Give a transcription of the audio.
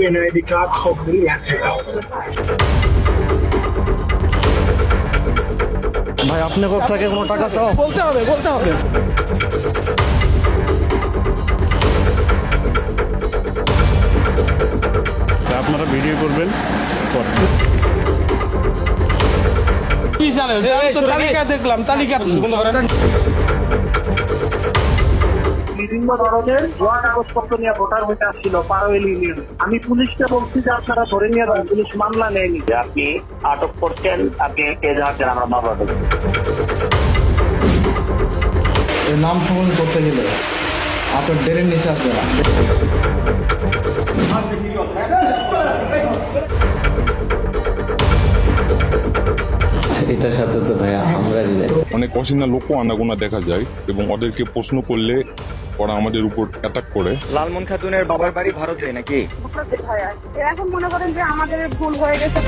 Union ID card সবগুলি এক টাকা। ভাই আপনি কোথা থেকে কোনো টাকা চাও? বলতে হবে আপনারা ভিডিও করবেন কি জানেন? আমি তো তালিকা দেখলাম, তালিকা বিভিন্ন ধরনের ভুয়া কাগজপত্র নিয়ে ভোটার হইতে আসছিল পারোয়েল ইউনিয়ন। আমি পুলিশকে বলছি যে আপনারা ধরে নিয়ে যান, পুলিশ মামলা নেয়নি। আপনি আটক করছেন, আপনি এজাহার আমরা মামলা দেব। নাম সংগ্রহ করতে গেলে আপনার ডেরের নিচে আসবে না। এটার সাথে তো ভাইয়া আমরা রিলেট। অনেক অচেনা লোকও আনাগোনা দেখা যায় এবং ওদেরকে প্রশ্ন করলে ওরা আমাদের উপর অ্যাটাক করে। লালমন খাতুনের বাবার বাড়ি ভারতে নাকি? এখন মনে করেন যে আমাদের ভুল হয়ে গেছে।